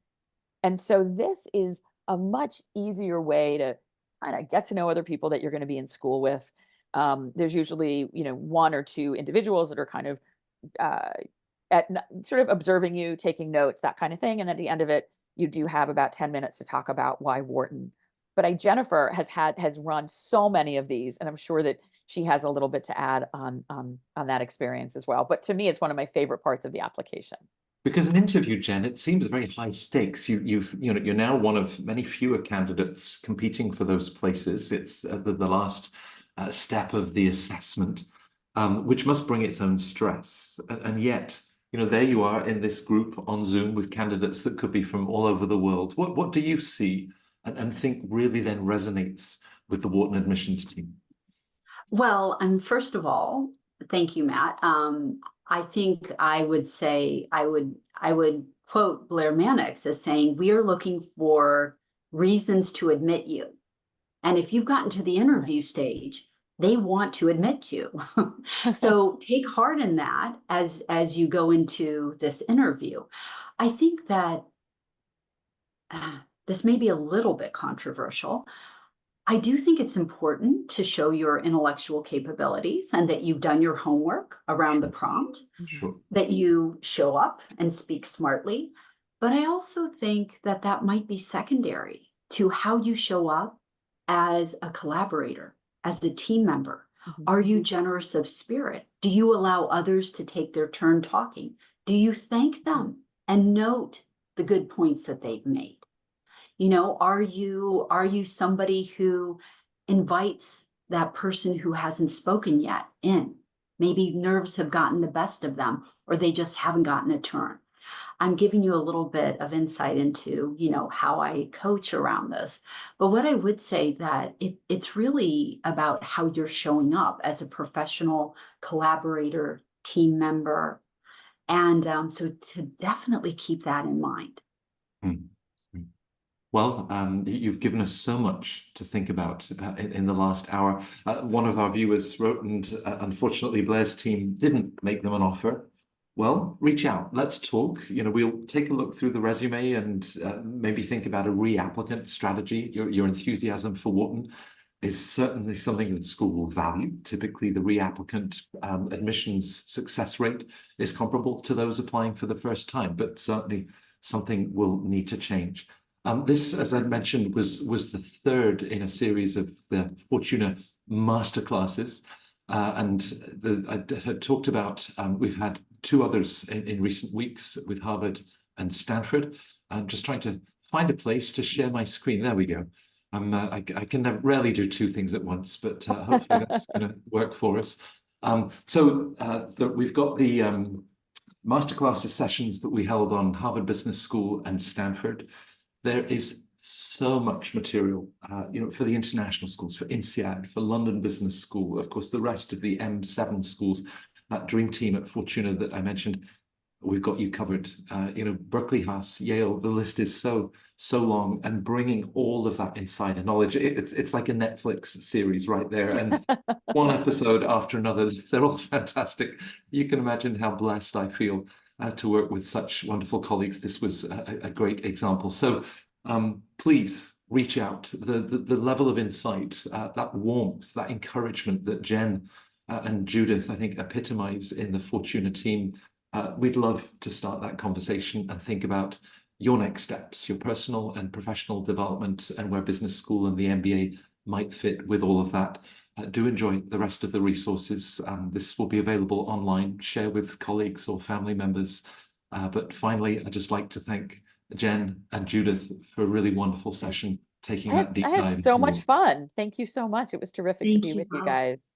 And so this is a much easier way to kind of get to know other people that you're going to be in school with. There's usually, 1 or 2 individuals that are kind of sort of observing you, taking notes, that kind of thing. And at the end of it, you do have about 10 minutes to talk about why Wharton. But Jenifer has run so many of these, and I'm sure that she has a little bit to add on that experience as well. But to me, it's one of my favorite parts of the application. Because an interview, Jen, it seems very high stakes. You're now one of many fewer candidates competing for those places. It's the last step of the assessment, which must bring its own stress. And yet, there you are in this group on Zoom with candidates that could be from all over the world. What do you see and think really then resonates with the Wharton admissions team? Well, first of all, thank you, Matt. I think I would say, I would quote Blair Mannix as saying, we are looking for reasons to admit you. And if you've gotten to the interview stage, they want to admit you. So take heart in that as you go into this interview. I think that this may be a little bit controversial. I do think it's important to show your intellectual capabilities and that you've done your homework around the prompt, that you show up and speak smartly. But I also think that that might be secondary to how you show up as a collaborator, as a team member. Are you generous of spirit? Do you allow others to take their turn talking? Do you thank them and note the good points that they've made? You know, are you somebody who invites that person who hasn't spoken yet in? Maybe nerves have gotten the best of them, or they just haven't gotten a turn. I'm giving you a little bit of insight into, you know, how I coach around this. But what I would say that it's really about how you're showing up as a professional collaborator, team member. And so to definitely keep that in mind. Mm. Well, you've given us so much to think about in the last hour. One of our viewers wrote, and unfortunately, Blair's team didn't make them an offer. Well, reach out. Let's talk. You know, we'll take a look through the resume and maybe think about a re-applicant strategy. Your enthusiasm for Wharton is certainly something that the school will value. Typically, the re-applicant admissions success rate is comparable to those applying for the first time, but certainly something will need to change. This, as I mentioned, was the third in a series of the Fortuna Masterclasses. And I had talked about, we've had two others in recent weeks with Harvard and Stanford. I'm just trying to find a place to share my screen. There we go. I can rarely do two things at once, but hopefully that's going to work for us. We've got the masterclasses sessions that we held on Harvard Business School and Stanford. There is so much material, you know, for the international schools, for INSEAD, for London Business School, of course, the rest of the M7 schools, that dream team at Fortuna that I mentioned, we've got you covered. You know, Berkeley, Haas, Yale, the list is so long, and bringing all of that insider knowledge. It's like a Netflix series right there, and one episode after another. They're all fantastic. You can imagine how blessed I feel to work with such wonderful colleagues. This was a great example. So please reach out. The level of insight, that warmth, that encouragement that Jen and Judith, I think, epitomize in the Fortuna team. We'd love to start that conversation and think about your next steps, your personal and professional development, and where business school and the MBA might fit with all of that. Do enjoy the rest of the resources. This will be available online. Share with colleagues or family members. But finally, I'd just like to thank Jen and Judith for a really wonderful session, taking that deep dive. I had so much fun. Thank you so much. It was terrific to be with you guys.